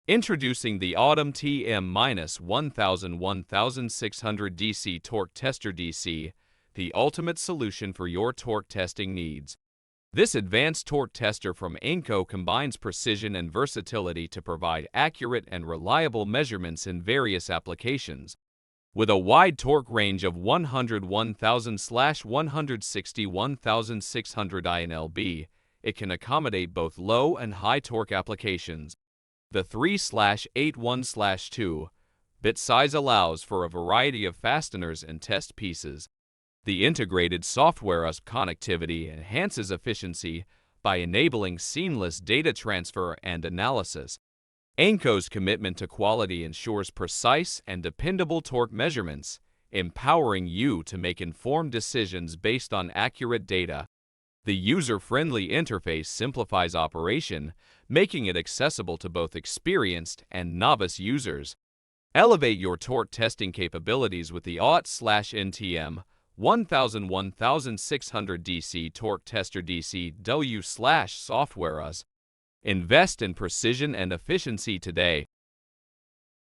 Introducing the MTM-1000-1600 DC Torque Tester DC, the ultimate solution for your torque testing needs. This advanced torque tester from AIMCO combines precision and versatility to provide accurate and reliable measurements in various applications. With a wide torque range of 101,000/160,1600 InLb, it can accommodate both low and high torque applications. The 3/81/2-bit size allows for a variety of fasteners and test pieces. The integrated SoftwareUSB connectivity enhances efficiency by enabling seamless data transfer and analysis. AIMCO's commitment to quality ensures precise and dependable torque measurements, empowering you to make informed decisions based on accurate data. The user-friendly interface simplifies operation, making it accessible to both experienced and novice users. Elevate your torque testing capabilities with the AUET/MTM-1000-1600 DC Torque Tester DC SoftwareUSB. Invest in precision and efficiency today.